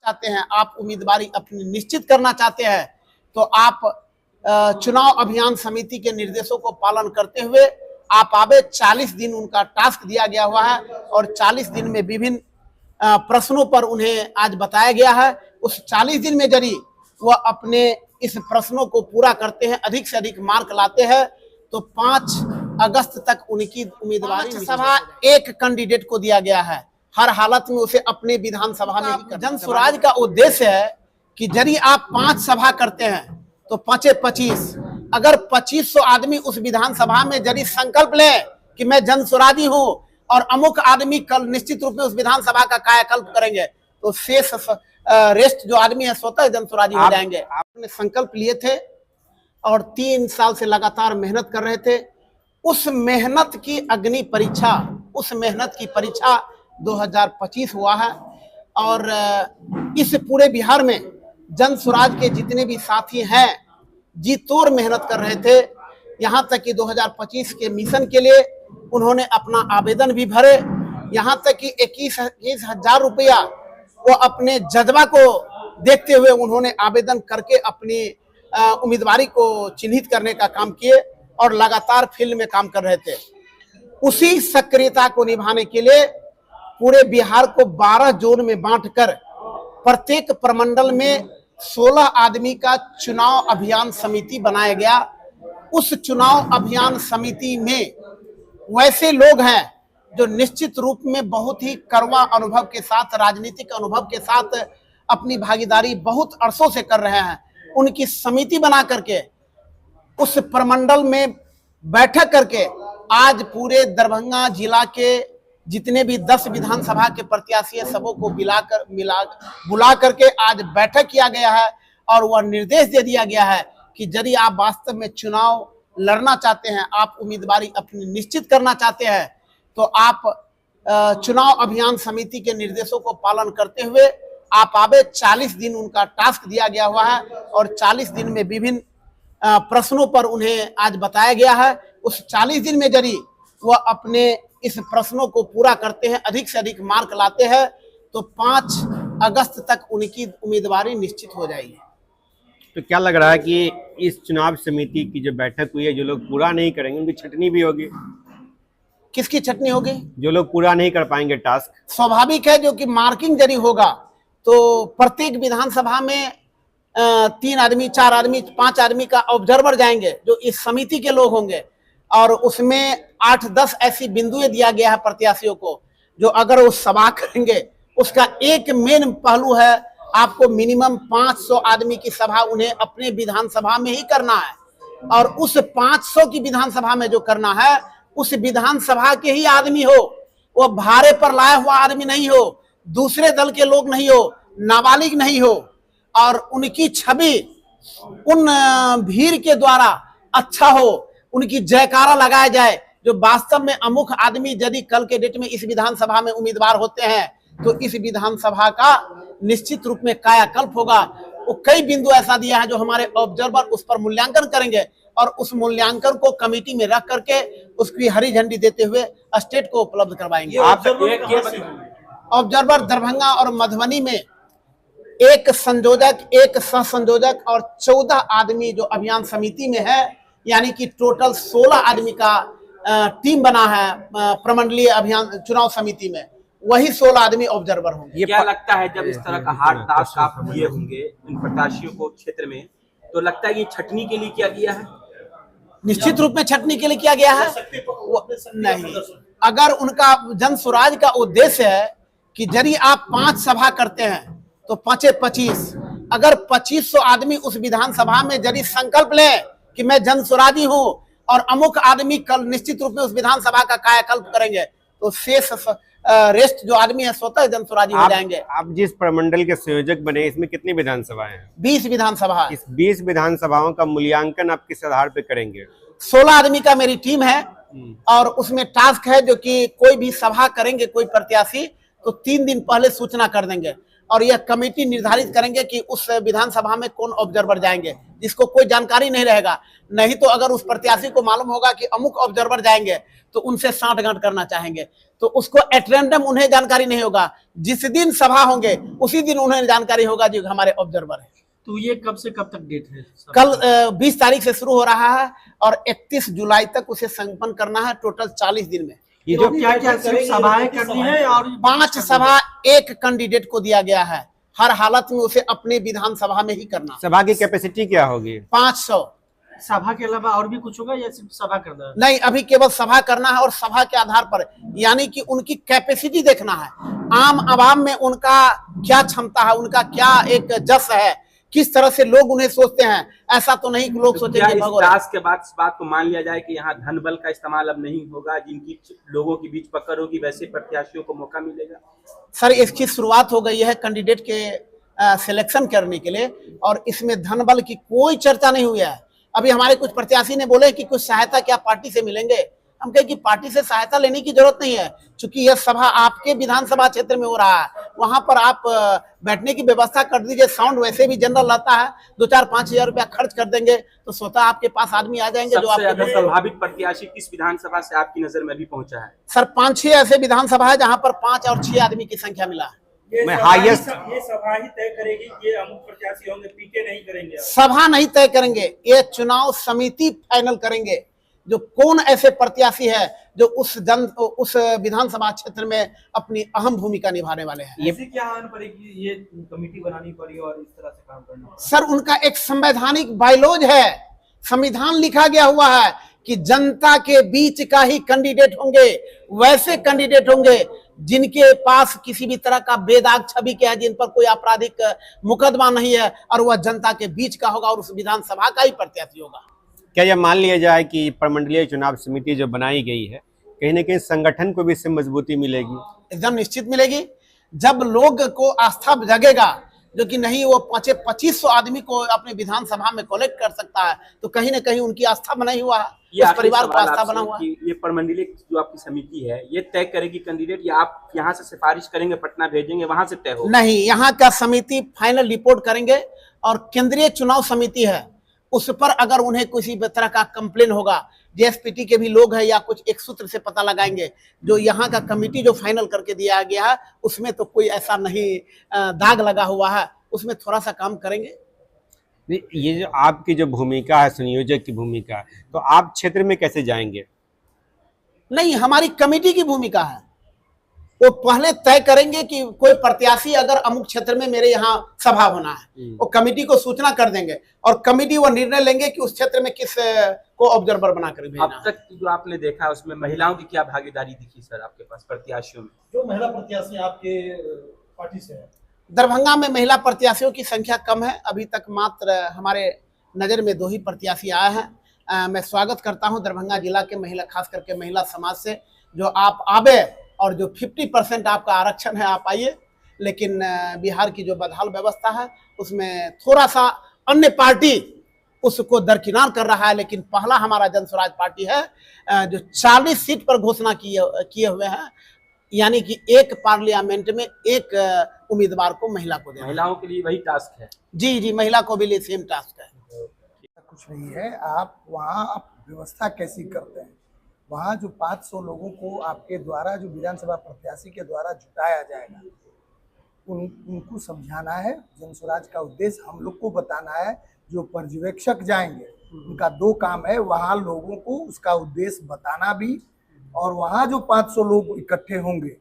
चाहते हैं, आप उम्मीदवारी अपनी निश्चित करना चाहते हैं, तो आप चुनाव अभियान समिति के निर्देशों को पालन करते हुए आप आवे। 40 दिन उनका टास्क दिया गया हुआ है और 40 दिन में विभिन्न प्रश्नों पर उन्हें आज बताया गया है। उस 40 दिन में यदि वह अपने इस प्रश्नों को पूरा करते हैं, अधिक से अधिक मार्क लाते हैं, तो 5 अगस्त तक उनकी उम्मीदवारी सभा एक कैंडिडेट को दिया गया है। हर हालत में उसे अपने विधानसभा में ही जन स्वराज का उद्देश्य है कि यदि आप 5 सभा करते हैं तो 5-25, अगर 2500 आदमी उस विधानसभा में यदि संकल्प ले कि मैं जन स्वराजी हूं और अमुक आदमी कल निश्चित रूप में उस विधानसभा का कायाकल्प करेंगे, तो शेष रेस्ट जो आदमी है स्वतः जन स्वराजी हो जाएंगे। आपने संकल्प लिए थे और 3 साल से लगातार मेहनत कर रहे थे। उस मेहनत की अग्नि परीक्षा, उस मेहनत की परीक्षा 2025 हुआ है और इस पूरे बिहार में जन स्वराज के जितने भी साथी हैं जी तोड़ मेहनत कर रहे थे। यहाँ तक कि 2025 के मिशन के लिए उन्होंने अपना आवेदन भी भरे। यहाँ तक कि 21,000 रुपया वो अपने जज्बा को देखते हुए उन्होंने आवेदन करके अपनी उम्मीदवारी को चिन्हित करने का काम किए और लगातार फील्ड में काम कर रहे थे। उसी सक्रियता को निभाने के लिए पूरे बिहार को 12 जोन में बांटकर प्रत्येक प्रमंडल में 16 आदमी का चुनाव अभियान समिति बनाया गया। उस चुनाव अभियान समिति में वैसे लोग हैं जो निश्चित रूप में बहुत ही कड़वा अनुभव के साथ, राजनीतिक अनुभव के साथ अपनी भागीदारी बहुत अरसों से कर रहे हैं। उनकी समिति बना करके उस प्रमंडल में बैठक करके आज पूरे दरभंगा जिला के जितने भी 10 विधानसभा के प्रत्याशी सबों को बुला करके आज बैठक किया गया है और वह निर्देश दे दिया गया है कि यदि आप वास्तव में चुनाव लड़ना चाहते हैं, आप उम्मीदवारी अपनी निश्चित करना चाहते हैं, तो आप चुनाव अभियान समिति के निर्देशों को पालन करते हुए आप आवे। 40 दिन उनका टास्क दिया गया हुआ है और 40 दिन में विभिन्न प्रश्नों पर उन्हें आज बताया गया है। उस 40 दिन में यदि वह अपने इस प्रश्नों को पूरा करते हैं, अधिक से अधिक मार्क लाते हैं, तो 5 अगस्त तक उनकी उम्मीदवारी निश्चित हो जाएगी। तो क्या लग रहा है कि इस चुनाव समिति की जो बैठक हुई है, जो लोग पूरा नहीं करेंगे उनकी छटनी भी होगी? किसकी छटनी होगी? जो लोग पूरा नहीं कर पाएंगे टास्क। स्वाभाविक है, जो कि मार्किंग यदि होगा तो प्रत्येक विधानसभा में 3 आदमी, 4 आदमी, 5 आदमी का ऑब्जर्वर जाएंगे जो इस समिति के लोग होंगे और उसमें 8-10 ऐसी बिंदुएं दिया गया है प्रत्याशियों को, जो अगर वो सभा करेंगे उसका एक मेन पहलू है, आपको मिनिमम 500 आदमी की सभा उन्हें अपने विधानसभा में ही करना है और उस 500 की विधानसभा में जो करना है उस विधानसभा के ही आदमी हो, वो भाड़े पर लाया हुआ आदमी नहीं हो, दूसरे दल के लोग नहीं हो, नाबालिग नहीं हो और उनकी छवि उन भीड़ के द्वारा अच्छा हो, उनकी जयकारा लगाया जाए। जो वास्तव में अमुख आदमी यदि कल के डेट में इस विधानसभा में उम्मीदवार होते हैं तो इस विधानसभा का निश्चित रूप में कायाकल्प होगा। वो कई बिंदु ऐसा दिया है जो हमारे ऑब्जर्वर उस पर मूल्यांकन करेंगे और उस मूल्यांकन को कमेटी में रख करके उसकी हरी झंडी देते हुए स्टेट को उपलब्ध करवाएंगे। ऑब्जर्वर दरभंगा और मधुबनी में एक संयोजक, एक सह संयोजक और 14 आदमी जो अभियान समिति में है, यानी कि टोटल 16 आदमी का टीम बना है प्रमंडलीय अभियान चुनाव समिति में, वही 16 आदमी ऑब्जर्वर होंगे। क्या लगता है जब इस तरह का हार्ड टास्क आप दिए होंगे इन प्रत्याशियों को क्षेत्र में, तो लगता है ये छटनी के लिए किया गया है? निश्चित रूप में छटनी के लिए किया गया है। नहीं, अगर उनका जन स्वराज का उद्देश्य है कि यदि आप 5 सभा करते हैं तो 5-25, अगर 2500 आदमी उस विधानसभा में यदि संकल्प ले कि मैं जन स्वराजी हूं और अमुक आदमी कल निश्चित रूप में उस विधानसभा का कायाकल्प करेंगे, तो शेष रेस्ट जो आदमी है स्वतः जन स्वराजी हो जाएंगे। आप जिस प्रमंडल के संयोजक बने, इसमें कितनी विधानसभाएं हैं? 20 विधानसभा। इस 20 विधानसभाओं का मूल्यांकन आप किस आधार पे करेंगे? 16 आदमी का मेरी टीम है और उसमें टास्क है जो कि कोई भी सभा करेंगे कोई प्रत्याशी तो 3 दिन पहले सूचना कर देंगे और यह कमेटी निर्धारित करेंगे कि उस विधानसभा में कौन ऑब्जर्वर जाएंगे, जिसको कोई जानकारी नहीं रहेगा। नहीं तो अगर उस प्रत्याशी को मालूम होगा कि अमुक ऑब्जर्वर जाएंगे तो उनसे साठगांठ करना चाहेंगे। तो उसको एट रैंडम उन्हें जानकारी नहीं होगा। जिस दिन सभा होंगे उसी दिन उन्हें जानकारी होगा जो हमारे ऑब्जर्वर है। तो ये कब से कब तक डेट है? कल 20 तारीख से शुरू हो रहा है और 31 जुलाई तक उसे संपन्न करना है, टोटल 40 दिन में। ये तो जो क्या क्या सिर्फ सभाएं करनी है और 5 सभा एक कैंडिडेट को दिया गया है, हर हालत में उसे अपने विधानसभा में ही करना। सभा की कैपेसिटी क्या होगी? 500 सभा के अलावा और भी कुछ होगा या सिर्फ सभा करना है? नहीं, अभी केवल सभा करना है और सभा के आधार पर, यानी कि उनकी कैपेसिटी देखना है, आम आवाम में उनका क्या क्षमता है, उनका क्या एक जस है, किस तरह से लोग उन्हें सोचते हैं। ऐसा तो नहीं कि लोग तो सोचेंगे क्या इस भगोड़े। टास्क के बाद इस बात को मान लिया जाए कि यहाँ धन बल का इस्तेमाल अब नहीं होगा, जिनकी लोगों के बीच पकड़ होगी वैसे प्रत्याशियों को मौका मिलेगा? सर, इसकी शुरुआत हो गई है कैंडिडेट के सिलेक्शन करने के लिए और इसमें धन बल की कोई चर्चा नहीं हुई है। अभी हमारे कुछ प्रत्याशी ने बोले कि कुछ सहायता क्या पार्टी से मिलेंगे। हम कहे कि पार्टी से सहायता लेने की जरूरत नहीं है, क्योंकि यह सभा आपके विधानसभा क्षेत्र में हो रहा है, वहां पर आप बैठने की व्यवस्था कर दीजिए। साउंड वैसे भी जनरल रहता है, 2-4-5 हजार रुपया खर्च कर देंगे तो स्वतः आपके पास आदमी आ जाएंगे जो सबसे ज्यादा आपको। संभावित प्रत्याशी किस विधानसभा से आपकी नजर में भी पहुंचा है? सर, 5-6 ऐसे विधानसभा है जहां पर 5 और 6 आदमी की संख्या मिला है। मैं हाईएस्ट ये सभा ही तय करेगी ये अमुक प्रत्याशी होंगे, पीके नहीं करेंगे आप। सभा नहीं तय करेंगे, ये चुनाव समिति फाइनल करेंगे जो कौन ऐसे प्रत्याशी है जो उस विधानसभा क्षेत्र में अपनी अहम भूमिका निभाने वाले हैं। ऐसी क्या आन पड़ेगी, ये कमेटी बनानी पड़ी और इस तरह से काम करना पड़ा? सर, उनका एक संवैधानिक बायलॉज है, संविधान लिखा गया हुआ है कि जनता के बीच का ही कैंडिडेट होंगे, वैसे कैंडिडेट होंगे जिनके पास किसी भी तरह का बेदाग छवि के है, जिन पर कोई आपराधिक मुकदमा नहीं है, और वह जनता के बीच का होगा और उस विधानसभा का ही प्रत्याशी होगा। क्या यह मान लिया जाए कि प्रमंडलीय चुनाव समिति जो बनाई गई है कहीं ना कहीं संगठन को भी इससे मजबूती मिलेगी? एकदम निश्चित मिलेगी। जब लोग को आस्था जगेगा जो कि नहीं वो 2500 आदमी को अपने विधानसभा में कलेक्ट कर सकता है, तो कहीं ना कहीं उनकी आस्था बना ही हुआ है, ये उस आखिरी परिवार को सवाल आस्था आपसे बना हुआ है। कि ये प्रमंडलीय जो आपकी समिति है ये तय करेगी कैंडिडेट, या आप यहाँ से सिफारिश करेंगे, पटना भेजेंगे, वहां से तय होगा? नहीं, यहाँ का समिति फाइनल रिपोर्ट करेंगे और केंद्रीय चुनाव समिति है उस पर अगर उन्हें किसी भी तरह का कंप्लेन होगा, जेएसपीटी के भी लोग हैं या कुछ एक सूत्र से पता लगाएंगे, जो यहाँ का कमिटी जो फाइनल करके दिया गया है उसमें तो कोई ऐसा नहीं दाग लगा हुआ है, उसमें थोड़ा सा काम करेंगे। नहीं, ये जो आपकी जो भूमिका है, संयोजक की भूमिका, तो आप क्षेत्र में कैसे जाएंगे? नहीं, हमारी कमेटी की भूमिका है, वो पहले तय करेंगे कि कोई प्रत्याशी अगर अमुक क्षेत्र में मेरे यहाँ सभा होना है, वो कमेटी को सूचना कर देंगे और कमेटी वो निर्णय लेंगे कि उस क्षेत्र में किस को ऑब्जर्वर बनाकर भेजना अब तक जो आपने देखा उसमें महिलाओं की क्या भागीदारी दिखी सर आपके पास प्रत्याशियों में? जो महिला प्रत्याशी आपके पार्टी से है? दरभंगा में महिला प्रत्याशियों की संख्या कम है, अभी तक मात्र हमारे नज़र में 2 ही प्रत्याशी आए हैं। मैं स्वागत करता हूं दरभंगा जिला के महिला, खास करके महिला समाज से, जो आप आवे और जो 50% आपका आरक्षण है आप आइए, लेकिन बिहार की जो बदहाल व्यवस्था है उसमें थोड़ा सा अन्य पार्टी उसको दरकिनार कर रहा है, लेकिन पहला हमारा जन स्वराज पार्टी है जो 40 सीट पर घोषणा किए हुए हैं, यानी कि एक पार्लियामेंट में एक उम्मीदवार को महिला को देना। महिलाओं के लिए वही टास्क है? जी, महिला को भी लिए सेम टास्क है। कुछ नहीं है, आप वहाँ आप व्यवस्था कैसी करते हैं? वहाँ जो 500 लोगों को आपके द्वारा जो विधानसभा प्रत्याशी के द्वारा जुटाया जाएगा, उनको समझाना है। जन स्वराज का उद्देश्य हम लोग को बताना है। जो पर्यवेक्षक जाएंगे उनका 2 काम है, वहाँ लोगों को उसका उद्देश्य बताना भी, और वहाँ जो 500 लोग इकट्ठे होंगे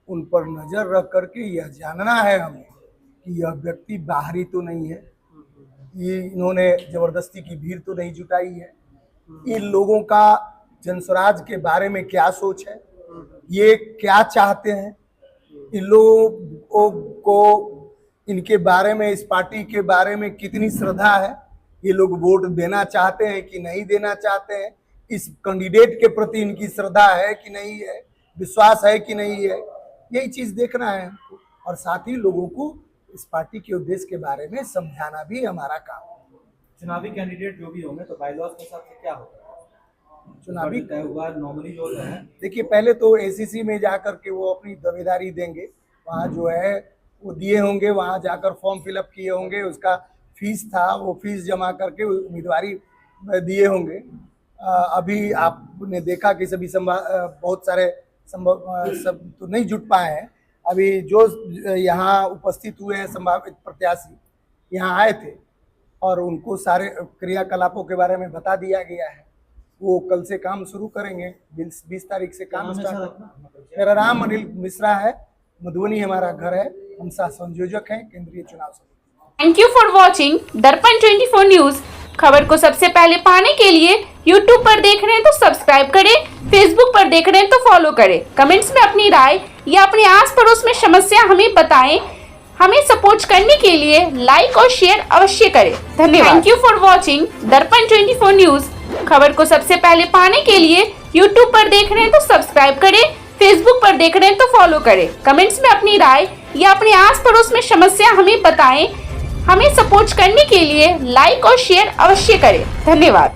उन पर नजर रख करके यह जानना है हमें कि यह व्यक्ति बाहरी तो नहीं है, ये इन्होंने जबरदस्ती की भीड़ तो नहीं जुटाई है, इन लोगों का जन स्वराज के बारे में क्या सोच है, ये क्या चाहते हैं, इन लोगों को इनके बारे में, इस पार्टी के बारे में कितनी श्रद्धा है, ये लोग वोट देना चाहते हैं कि नहीं देना चाहते हैं, इस कैंडिडेट के प्रति इनकी श्रद्धा है कि नहीं है, विश्वास है कि नहीं है, यही चीज देखना है हमको। और साथ ही लोगों को इस पार्टी के उद्देश्य के बारे में समझाना भी हमारा काम है। चुनावी कैंडिडेट जो भी होंगे तो बायलॉज के हिसाब से क्या होगा? चुनावी तय हुआ नॉर्मली जो है, देखिए, पहले तो एसीसी में जाकर के वो अपनी दावेदारी देंगे, वहाँ जो है वो दिए होंगे, वहाँ जाकर फॉर्म फिलअप किए होंगे, उसका फीस था, वो फीस जमा करके उम्मीदवारी दिए होंगे। अभी आपने देखा कि सभी बहुत सारे संभव सब तो नहीं जुट पाए हैं। अभी जो यहाँ उपस्थित हुए हैं संभावित प्रत्याशी यहाँ आए थे और उनको सारे क्रियाकलापों के बारे में बता दिया गया है। वो कल से काम शुरू करेंगे, 20 तारीख से काम स्टार्ट। मेरा नाम अनिल मिश्रा है, मधुबनी हमारा घर है, हम सह संयोजक हैं केंद्रीय चुनाव समिति। थैंक यू फॉर वॉचिंग दर्पण 24 न्यूज। खबर को सबसे पहले पाने के लिए YouTube पर देख रहे हैं तो सब्सक्राइब करें, Facebook पर देख रहे हैं तो फॉलो करें। कमेंट्स में अपनी राय या अपने आस पड़ोस में समस्या हमें बताएं। हमें सपोर्ट करने के लिए लाइक और शेयर अवश्य करें। धन्यवाद। थैंक यू फॉर वॉचिंग दर्पण 24 न्यूज। खबर को सबसे पहले पाने के लिए YouTube पर देख रहे हैं तो सब्सक्राइब करें, Facebook पर देख रहे हैं तो फॉलो करें। कमेंट्स में अपनी राय या अपने आस पड़ोस में समस्या हमें बताएं। हमें सपोर्ट करने के लिए लाइक और शेयर अवश्य करें। धन्यवाद।